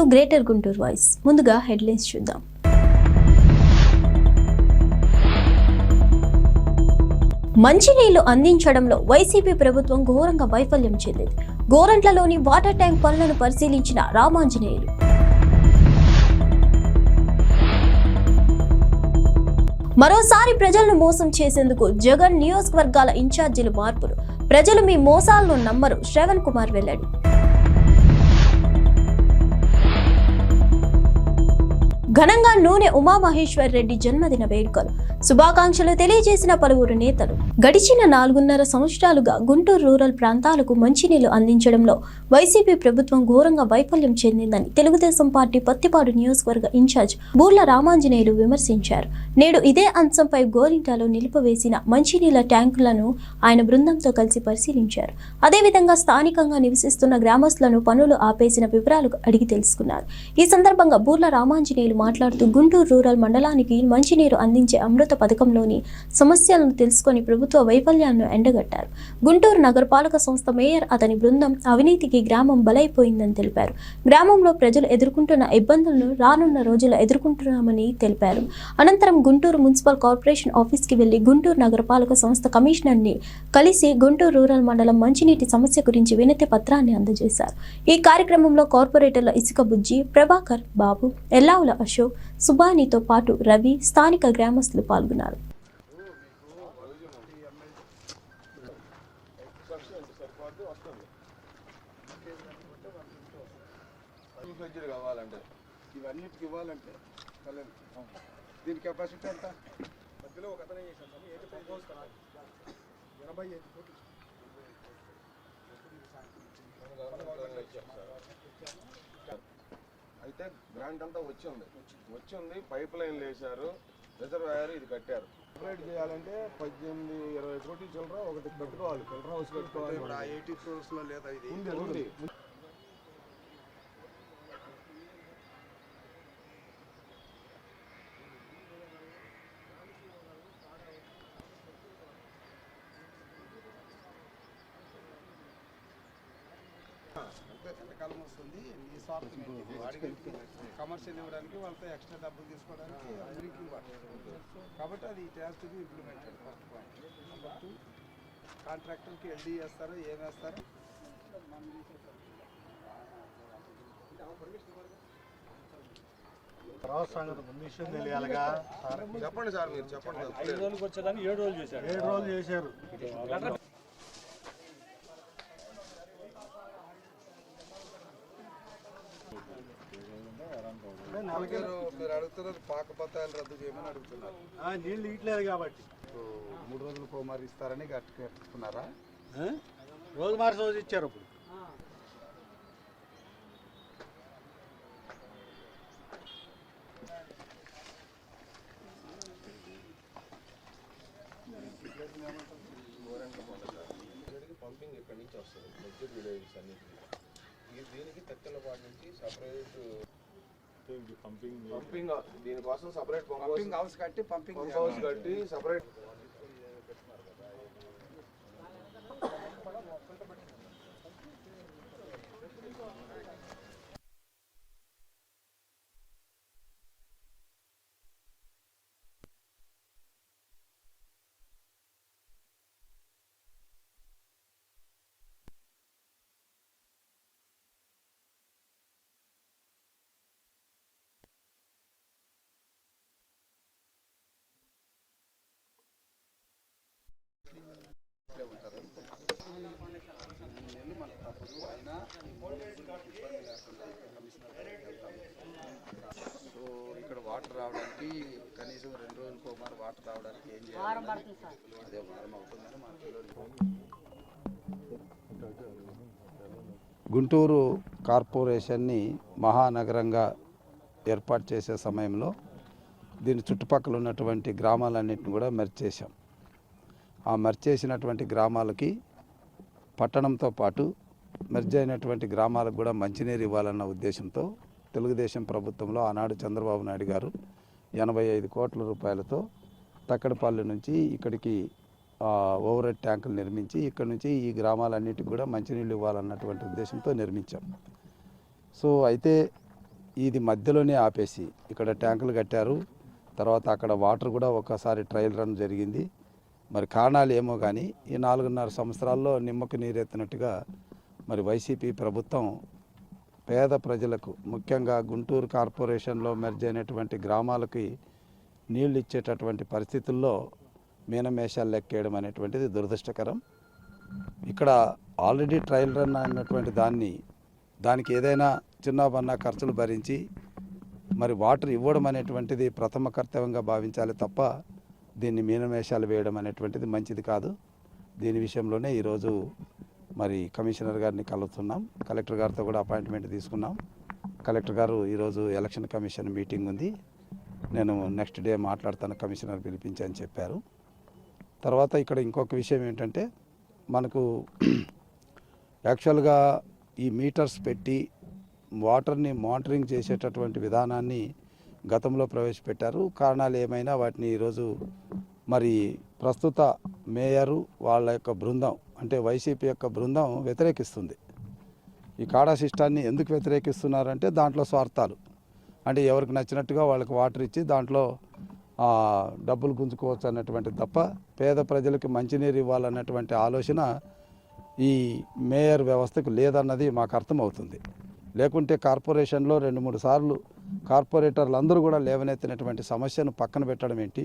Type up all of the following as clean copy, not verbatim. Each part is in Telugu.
To greater Guntur voice. ముందుగా హెడ్లైన్స్ చూద్దాం. మంచినీళ్లు అందించడంలో వైసీపీ ప్రభుత్వం ఘోరంగా వైఫల్యం చెందింది. గోరంట్లలోని వాటర్ ట్యాంక్ పనులను పరిశీలించిన రామాంజనేయులు. మరోసారి ప్రజలను మోసం చేసేందుకు జగన్ నియోజకవర్గాల ఇన్ఛార్జీలు మార్పులు. ప్రజలు మీ మోసాలను నమ్మరు. శ్రవణ్ కుమార్ వెల్లడి. ఘనంగా నూనె ఉమామహేశ్వర్ రెడ్డి జన్మదిన వేడుకలు. శుభాకాంక్షలు తెలియజేసిన పలువురు నేతలు. గడిచిన 4.5 సంవత్సరాలుగా గుంటూరు రూరల్ ప్రాంతాలకు మంచినీళ్లు అందించడంలో వైసీపీ ప్రభుత్వం ఘోరంగా వైఫల్యం చెందిందని తెలుగుదేశం పార్టీ పత్తిపాడు నియోజకవర్గ ఇన్ఛార్జ్ బూర్ల రామాంజనేయులు విమర్శించారు. నేడు ఇదే అంశంపై గోరింటాలో నిలిపివేసిన మంచినీళ్ల ట్యాంకులను ఆయన బృందంతో కలిసి పరిశీలించారు. అదేవిధంగా స్థానికంగా నివసిస్తున్న గ్రామస్తులను పనులు ఆపేసిన వివరాలు అడిగి తెలుసుకున్నారు. ఈ సందర్భంగా బూర్ల రామాంజనేయులు మాట్లాడుతూ గుంటూరు రూరల్ మండలానికి మంచినీరు అందించే అమృత పథకంలోని సమస్యలను తెలుసుకొని ప్రభుత్వ వైఫల్యాలను ఎండగట్టారు. గుంటూరు నగరపాలక సంస్థ మేయర్ అతని బృందం అవినీతికి గ్రామం బలైపోయిందని తెలిపారు. గ్రామంలో ప్రజలు ఎదుర్కొంటున్న ఇబ్బందులను రానున్న రోజుల్లో ఎదుర్కొంటున్నామని తెలిపారు. అనంతరం గుంటూరు మున్సిపల్ కార్పొరేషన్ ఆఫీస్కి వెళ్లి గుంటూరు నగరపాలక సంస్థ కమిషనర్ని కలిసి గుంటూరు రూరల్ మండలం మంచినీటి సమస్య గురించి వినతి పత్రాన్ని అందజేశారు. ఈ కార్యక్రమంలో కార్పొరేటర్ల ఇసుక బుజ్జి, ప్రభాకర్, బాబు, ఎల్లావుల అశోక్, సుబానితో పాటు రవి, స్థానిక గ్రామస్తులు పాల్గొన్నారు. అయితే గ్రాంట్ అంతా వచ్చింది పైప్ లైన్ వేశారు, రిజర్వాయర్ ఇది కట్టారు. అప్గ్రేడ్ చేయాలంటే 18-20 కోట్లు చిల్లర ఒకటి కట్టుకోవాలి, ఫిల్టర్ హౌస్ కట్టుకోవాలి. 80 crores లో లేదా ఇది ఉంది. ఎంతకాలం వస్తుంది ఈ కమర్షియల్ ఇవ్వడానికి వాళ్ళతో ఎక్స్ట్రా డబ్బులు తీసుకోవడానికి డ్రింకింగ్ వాటర్, కాబట్టి అది it has to be implemented. First point. Number 2, కాంట్రాక్టర్కి ఎల్డీ వేస్తారు, ఏం వేస్తారు. చెప్పండి సార్, మీరు చెప్పండి. 5 రోజులకు వచ్చేదాన్ని 7 రోజులు చేశారు. 7 రోజులు చేశారు. మీరు అడుగుతున్నారు పాకపత్రాలు రద్దు చేయమని అడుగుతున్నారు. నీళ్ళు ఇట్లేదు కాబట్టి 3 రోజులు కోమారి ఇస్తారని కట్టుకున్నారా? రోజు మార్చి రోజు ఇచ్చారు. అప్పుడు పంపింగ్ ఇక్కడి నుంచి వస్తుంది, బడ్జెట్ విలేజెస్ అన్నింటికి. దీనికి తెక్కలపాటి నుంచి సపరేట్ పంపింగ్, దీనికోసం సపరేట్ పంపింగ్ హౌస్ కట్టి సపరేట్. సో ఇక్కడ వాటర్ రావడానికి కనీసం 2 రోజులకు ఒకసారి వాటర్ రావడానికి ఏం చేయాలి? అదే వారం అవుతుందని మనకు. గుంటూరు కార్పొరేషన్ని మహానగరంగా ఏర్పాటు చేసే సమయంలో దీని చుట్టుపక్కల ఉన్నటువంటి గ్రామాలన్నింటిని కూడా మెర్జ్ చేశాం. ఆ మెర్జ్ చేసినటువంటి గ్రామాలకి పట్టణంతో పాటు మెర్జ్ అయినటువంటి గ్రామాలకు కూడా మంచినీరు ఇవ్వాలన్న ఉద్దేశంతో తెలుగుదేశం ప్రభుత్వంలో ఆనాడు చంద్రబాబు నాయుడు గారు 85 కోట్ల రూపాయలతో తక్కడపల్లి నుంచి ఇక్కడికి ఓవర్ హెడ్ ట్యాంకులు నిర్మించి ఇక్కడ నుంచి ఈ గ్రామాలన్నిటికి కూడా మంచినీళ్ళు ఇవ్వాలన్నటువంటి ఉద్దేశంతో నిర్మించాం. సో అయితే ఇది మధ్యలోనే ఆపేసి ఇక్కడ ట్యాంకులు కట్టారు. తర్వాత అక్కడ వాటర్ కూడా ఒకసారి ట్రయల్ రన్ జరిగింది. మరి కారణాలు ఏమో కానీ ఈ 4.5 సంవత్సరాల్లో నిమ్మకు నీరెత్తినట్టుగా మరి వైసీపీ ప్రభుత్వం పేద ప్రజలకు, ముఖ్యంగా గుంటూరు కార్పొరేషన్లో మెర్జ్ అయినటువంటి గ్రామాలకి నీళ్లు ఇచ్చేటటువంటి పరిస్థితుల్లో మీనమేషాలు లెక్కేయడం అనేటువంటిది దురదృష్టకరం. ఇక్కడ ఆల్రెడీ ట్రయల్ రన్ అన్నటువంటి దానికి ఏదైనా చిన్న ఖర్చులు భరించి మరి వాటర్ ఇవ్వడం అనేటువంటిది ప్రథమ కర్తవ్యంగా భావించాలి తప్ప దీన్ని మీనమేషాలు వేయడం అనేటువంటిది మంచిది కాదు. దీని విషయంలోనే ఈరోజు మరి కమిషనర్ గారిని కలుస్తున్నాం. కలెక్టర్ గారితో కూడా అపాయింట్మెంట్ తీసుకున్నాం. కలెక్టర్ గారు ఈరోజు ఎలక్షన్ కమిషన్ మీటింగ్ ఉంది, నేను నెక్స్ట్ డే మాట్లాడతాను, కమిషనర్ పిలిపించి అని చెప్పారు. తర్వాత ఇక్కడ ఇంకొక విషయం ఏంటంటే మనకు యాక్చువల్గా ఈ మీటర్స్ పెట్టి వాటర్ని మానిటరింగ్ చేసేటటువంటి విధానాన్ని గతంలో ప్రవేశపెట్టారు. కారణాలు ఏమైనా వాటిని ఈరోజు మరి ప్రస్తుత మేయరు వాళ్ళ యొక్క బృందం, అంటే వైసీపీ యొక్క బృందం వ్యతిరేకిస్తుంది. ఈ కాడా సిస్టాన్ని ఎందుకు వ్యతిరేకిస్తున్నారంటే దాంట్లో స్వార్థాలు, అంటే ఎవరికి నచ్చినట్టుగా వాళ్ళకి వాటర్ ఇచ్చి దాంట్లో డబ్బులు గుంజుకోవచ్చు అన్నటువంటిది తప్ప పేద ప్రజలకు మంచినీరు ఇవ్వాలన్నటువంటి ఆలోచన ఈ మేయర్ వ్యవస్థకు లేదన్నది మాకు అర్థమవుతుంది. లేకుంటే కార్పొరేషన్లో 2-3 సార్లు కార్పొరేటర్లు అందరూ కూడా లేవనెత్తినటువంటి సమస్యను పక్కన పెట్టడం ఏంటి?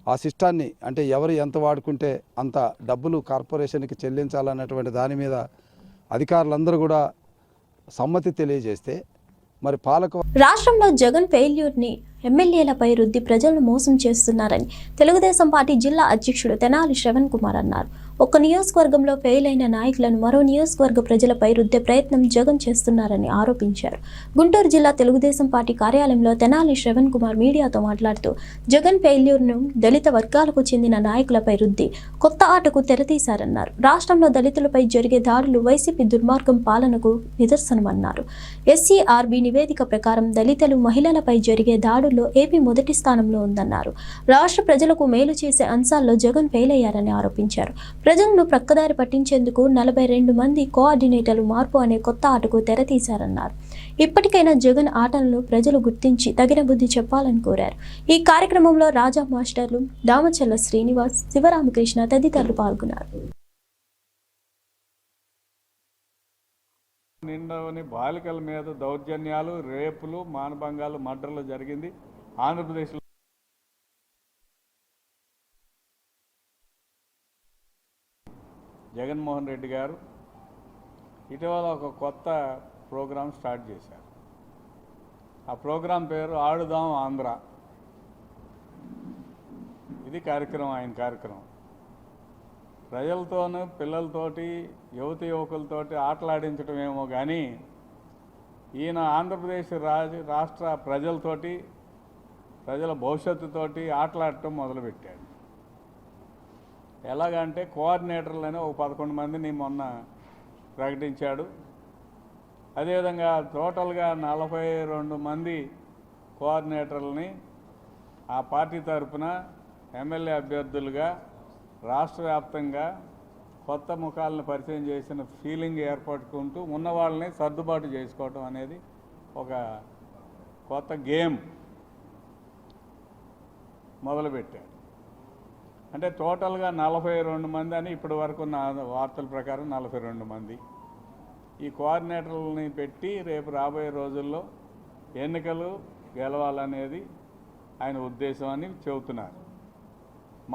ఆ సిస్టాన్ని, అంటే ఎవరు ఎంత వాడుకుంటే అంత డబ్బులు కార్పొరేషన్కి చెల్లించాలన్నటువంటి దాని మీద అధికారులందరూ కూడా సమ్మతి తెలియజేస్తే మరి రాష్ట్రంలో జగన్ ఫెయిల్యూర్ని ఎమ్మెల్యేలపై రుద్ది ప్రజలను మోసం చేస్తున్నారని తెలుగుదేశం పార్టీ జిల్లా అధ్యక్షుడు తెనాలి శ్రవణ్ కుమార్ అన్నారు. ఒక్క నియోజకవర్గంలో ఫెయిల్ అయిన నాయకులను మరో నియోజకవర్గ ప్రజలపై రుద్దే ప్రయత్నం జగన్ చేస్తున్నారని ఆరోపించారు. గుంటూరు జిల్లా తెలుగుదేశం పార్టీ కార్యాలయంలో తెనాలి శ్రవణ్ కుమార్ మీడియాతో మాట్లాడుతూ జగన్ ఫెయిల్యూర్ను దళిత వర్గాలకు చెందిన నాయకులపై రుద్ది కొత్త ఆటకు తెరతీశారన్నారు. రాష్ట్రంలో దళితులపై జరిగే దాడులు వైసీపీ దుర్మార్గం పాలనకు నిదర్శనమన్నారు. ఎస్సీఆర్బీ నివేదిక ప్రకారం దళితులు, మహిళలపై జరిగే దాడుల్లో ఏపీ మొదటి స్థానంలో ఉందన్నారు. రాష్ట్ర ప్రజలకు మేలు చేసే అంశాల్లో జగన్ ఫెయిల్ అయ్యారని ఆరోపించారు. ప్రజలను ప్రక్కదారి పట్టించేందుకు 42 మంది కోఆర్డినేటర్లు మార్పు అనే కొత్త ఆటకు తెరతీశారన్నారు. ఇప్పటికైనా జగన్ ఆటలను ప్రజలు గుర్తించి తగిన బుద్ధి చెప్పాలని కోరారు. ఈ కార్యక్రమంలో రాజా మాస్టర్లు, దామచల్ల శ్రీనివాస్, శివరామకృష్ణ తదితరులు పాల్గొన్నారు. నిండవని బాలికల మీద దౌర్జన్యాలు, రేపులు, మానభంగాలు, మర్డర్లు జరిగింది ఆంధ్రప్రదేశ్లో. జగన్మోహన్ రెడ్డి గారు ఇటీవల ఒక కొత్త ప్రోగ్రాం స్టార్ట్ చేశారు. ఆ ప్రోగ్రాం పేరు ఆడుదాం ఆంధ్ర. ఇది కార్యక్రమం, ఆయన కార్యక్రమం. ప్రజలతోనూ, పిల్లలతోటి, యువతి యువకులతోటి ఆటలాడించడం ఏమో కానీ ఈయన ఆంధ్రప్రదేశ్ రాష్ట్ర ప్రజలతోటి, ప్రజల భవిష్యత్తుతోటి ఆటలాడటం మొదలుపెట్టాడు. ఎలాగంటే కోఆర్డినేటర్లని ఒక 11 మందిని మొన్న ప్రకటించాడు. అదేవిధంగా టోటల్గా 42 మంది కోఆర్డినేటర్లని ఆ పార్టీ తరఫున ఎమ్మెల్యే అభ్యర్థులుగా రాష్ట్ర వ్యాప్తంగా కొత్త ముఖాలను పరిచయం చేసిన ఫీలింగ్ ఏర్పడుకుంటూ ఉన్న వాళ్ళని సర్దుబాటు చేసుకోవటం అనేది ఒక కొత్త గేమ్ మొదలుపెట్టాడు. అంటే టోటల్గా 42 మంది అని ఇప్పటి వరకు ఉన్న వార్తల ప్రకారం 42 మంది ఈ కోఆర్డినేటర్లని పెట్టి రేపు రాబోయే రోజుల్లో ఎన్నికలు గెలవాలనేది ఆయన ఉద్దేశం అని చెబుతున్నారు.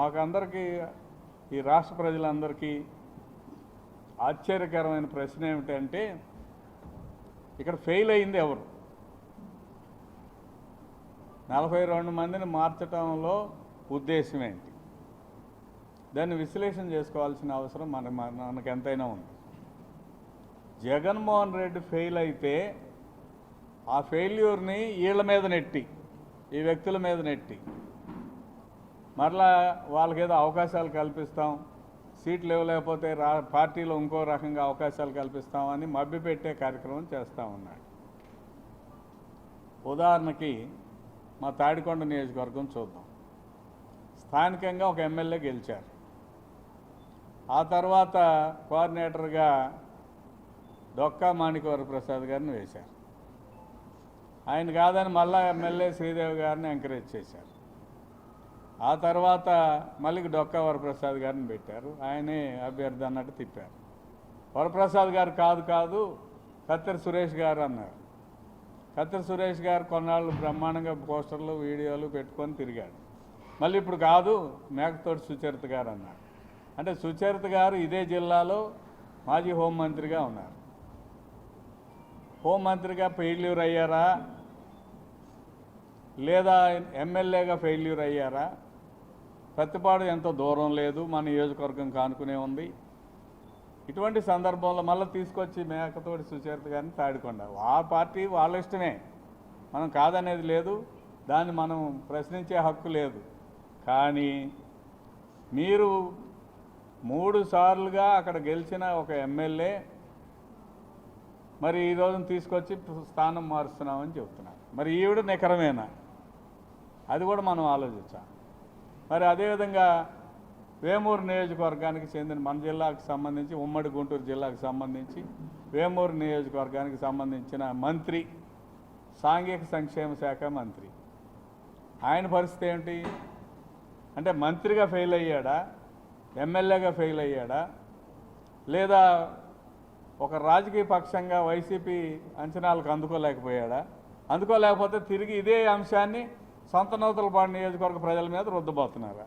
మాకందరికీ, ఈ రాష్ట్ర ప్రజలందరికీ ఆశ్చర్యకరమైన ప్రశ్న ఏమిటంటే ఇక్కడ ఫెయిల్ అయింది ఎవరు? 42 మందిని మార్చడంలో ఉద్దేశం ఏంటి? దాన్ని విశ్లేషణ చేసుకోవాల్సిన అవసరం మనకు ఎంతైనా ఉంది. జగన్మోహన్ రెడ్డి ఫెయిల్ అయితే ఆ ఫెయిల్యూర్ని వీళ్ళ మీద నెట్టి, ఈ వ్యక్తుల మీద నెట్టి మరలా వాళ్ళకేదో అవకాశాలు కల్పిస్తాం, సీట్లు ఇవ్వలేకపోతే పార్టీలో ఇంకో రకంగా అవకాశాలు కల్పిస్తామని మభ్యపెట్టే కార్యక్రమం చేస్తూ ఉన్నాడు. ఉదాహరణకి మా తాడికొండ నియోజకవర్గం చూద్దాం. స్థానికంగా ఒక ఎమ్మెల్యే గెలిచారు. ఆ తర్వాత కోఆర్డినేటర్గా డొక్కా మాణిక్యవర ప్రసాద్ గారిని వేశారు. ఆయన కాదని మళ్ళా ఎమ్మెల్యే శ్రీదేవి గారిని ఎంకరేజ్ చేశారు. ఆ తర్వాత మళ్ళీ డొక్కా వరప్రసాద్ గారిని పెట్టారు, ఆయనే అభ్యర్థి అన్నట్టు తిప్పారు. వరప్రసాద్ గారు కాదు కత్తెర సురేష్ గారు అన్నారు. కత్తెర సురేష్ గారు కొన్నాళ్ళు బ్రహ్మాండంగా పోస్టర్లు వీడియోలు పెట్టుకొని తిరిగాడు. మళ్ళీ ఇప్పుడు కాదు మేకతోటి సుచరిత గారు అన్నారు. అంటే సుచరిత గారు ఇదే జిల్లాలో మాజీ హోంమంత్రిగా ఉన్నారు. హోంమంత్రిగా ఫెయిల్యూర్ అయ్యారా లేదా ఎమ్మెల్యేగా ఫెయిల్యూర్ అయ్యారా? ప్రతిపాడు ఎంతో దూరం లేదు, మన నియోజకవర్గం కానుకునే ఉంది. ఇటువంటి సందర్భంలో మళ్ళీ తీసుకొచ్చి మేకతోటి సుచరిత గారిని తాడికొండ, ఆ పార్టీ వాళ్ళ ఇష్టమే, మనం కాదనేది లేదు, దాన్ని మనం ప్రశ్నించే హక్కు లేదు. కానీ మీరు 3 సార్లుగా అక్కడ గెలిచిన ఒక ఎమ్మెల్యే మరి ఈ రోజున తీసుకొచ్చి స్థానం మారుస్తున్నామని చెప్తున్నారు. మరి ఈవిడ నికరమేనా? అది కూడా మనం ఆలోచించాలి. మరి అదేవిధంగా వేమూరు నియోజకవర్గానికి చెందిన మన జిల్లాకు సంబంధించి, ఉమ్మడి గుంటూరు జిల్లాకు సంబంధించి వేమూరు నియోజకవర్గానికి సంబంధించిన మంత్రి, సాంఘిక సంక్షేమ శాఖ మంత్రి, ఆయన పరిస్థితి ఏంటి? అంటే మంత్రిగా ఫెయిల్ అయ్యాడా, ఎమ్మెల్యేగా ఫెయిల్ అయ్యాడా, లేదా ఒక రాజకీయ పక్షంగా వైసీపీ అంచనాలకు అందుకోలేకపోయాడా? అందుకోలేకపోతే తిరిగి ఇదే అంశాన్ని సొంత నూతలపాడు నియోజకవర్గ ప్రజల మీద రుద్దబోతున్నారా?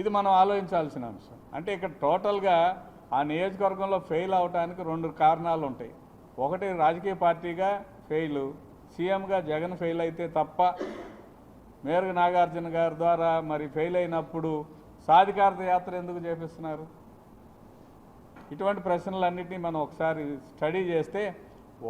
ఇది మనం ఆలోచించాల్సిన అంశం. అంటే ఇక్కడ టోటల్గా ఆ నియోజకవర్గంలో ఫెయిల్ అవడానికి 2 కారణాలు ఉంటాయి. ఒకటి రాజకీయ పార్టీగా ఫెయిల్, సీఎంగా జగన్ ఫెయిల్ అయితే తప్ప మేరుగు నాగార్జున గారి ద్వారా మరి ఫెయిల్ అయినప్పుడు సాధికారత యాత్ర ఎందుకు చేపిస్తున్నారు? ఇటువంటి ప్రశ్నలన్నింటినీ మనం ఒకసారి స్టడీ చేస్తే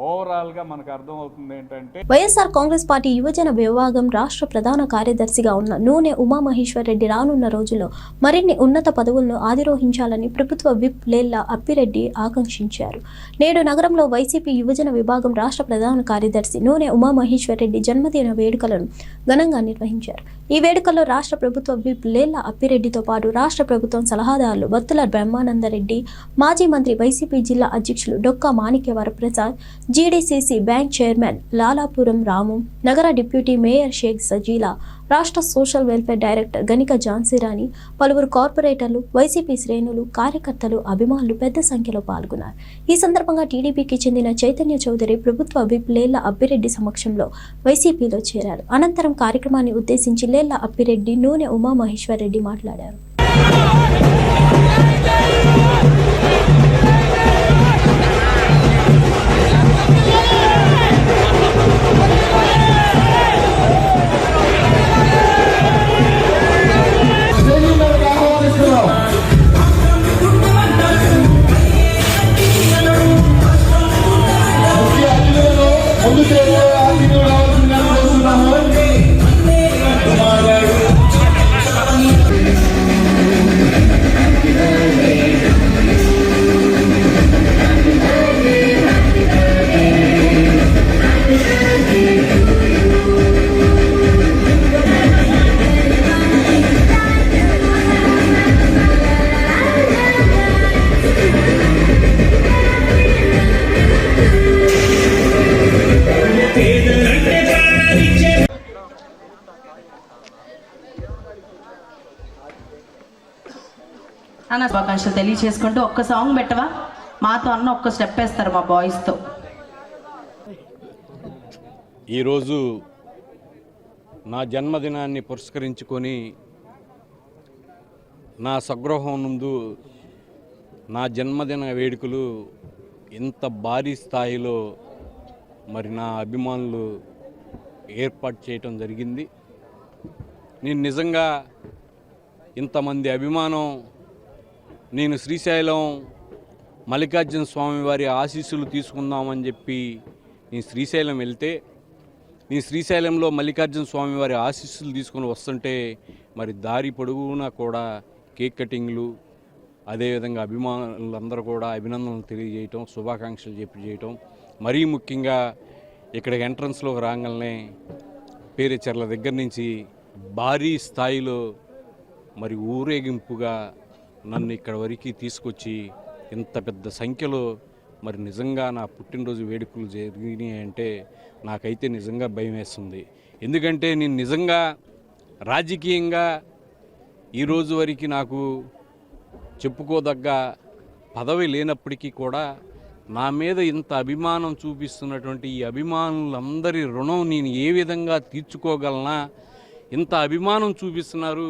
ఓవరాల్గా మనకు అర్థమవుతుంది ఏంటంటే, వైఎస్ఆర్ కాంగ్రెస్ పార్టీ యువజన విభాగం రాష్ట్ర ప్రధాన కార్యదర్శిగా ఉన్న నూనె ఉమామహేశ్వర్ రెడ్డి రానున్న రోజుల్లో మరిన్ని ఉన్నత పదవులను అధిరోహించాలని ప్రభుత్వ విప్ లేళ్ల అప్పిరెడ్డి ఆకాంక్షించారు. నేడు నగరంలో వైసీపీ యువజన విభాగం రాష్ట్ర ప్రధాన కార్యదర్శి నూనె ఉమామహేశ్వర్ రెడ్డి జన్మదిన వేడుకలను ఘనంగా నిర్వహించారు. ఈ వేడుకల్లో రాష్ట్ర ప్రభుత్వ విప్ లేళ్ల అప్పిరెడ్డితో పాటు రాష్ట్ర ప్రభుత్వం సలహాదారులు బత్తుల బ్రహ్మానందరెడ్డి, మాజీ మంత్రి వైసీపీ జిల్లా అధ్యక్షులు Dokka Manikya Varaprasad, GDCC bank chairman Lalapuram Ramu, నగర డిప్యూటీ మేయర్ షేక్ సజీలా, రాష్ట్ర social welfare director Ganika Jhansirani, పలువురు కార్పొరేటర్లు, వైసీపీ శ్రేణులు, కార్యకర్తలు, అభిమానులు పెద్ద సంఖ్యలో పాల్గొన్నారు. ఈ సందర్భంగా టీడీపీకి చెందిన చైతన్య చౌదరి ప్రభుత్వ విప్ లేళ్ల అప్పిరెడ్డి సమక్షంలో వైసీపీలో చేరారు. అనంతరం కార్యక్రమాన్ని ఉద్దేశించి లేళ్ల అప్పిరెడ్డి, నూనె ఉమామహేశ్వర్ రెడ్డి మాట్లాడారు. అన్న శుభాకాంక్షలు తెలియచేసుకుంటూ ఒక్క సాంగ్ పెట్టవా? మాతో అన్న ఒక్క స్టెప్ వేస్తారు మా బాయ్స్తో. ఈరోజు నా జన్మదినాన్ని పురస్కరించుకొని నా స్వగృహం ముందు నా జన్మదిన వేడుకలు ఇంత భారీ స్థాయిలో మరి నా అభిమానులు ఏర్పాటు చేయటం జరిగింది. నేను నిజంగా ఇంతమంది అభిమానం, నేను శ్రీశైలం మల్లికార్జున స్వామి వారి ఆశీస్సులు తీసుకుందామని చెప్పి నేను శ్రీశైలం వెళ్తే, నేను శ్రీశైలంలో మల్లికార్జున స్వామి వారి ఆశీస్సులు తీసుకొని వస్తుంటే మరి దారి పొడుగునా కూడా కేక్ కటింగ్లు, అదేవిధంగా అభిమానులందరూ కూడా అభినందనలు తెలియజేయటం, శుభాకాంక్షలు చేయటం, మరీ ముఖ్యంగా ఇక్కడ ఎంట్రన్స్లోకి రాగానే పేరేచర్ల దగ్గర నుంచి భారీ స్థాయిలో మరి ఊరేగింపుగా నన్ను ఇక్కడ వరకు తీసుకొచ్చి ఇంత పెద్ద సంఖ్యలో మరి నిజంగా నా పుట్టినరోజు వేడుకలు జరిగినాయి అంటే నాకైతే నిజంగా భయం వేస్తుంది. ఎందుకంటే నేను నిజంగా రాజకీయంగా ఈరోజు వరకు నాకు చెప్పుకోదగ్గ పదవి లేనప్పటికీ కూడా నా మీద ఇంత అభిమానం చూపిస్తున్నటువంటి ఈ అభిమానులందరి రుణం నేను ఏ విధంగా తీర్చుకోగలనా? ఇంత అభిమానం చూపిస్తున్నారు,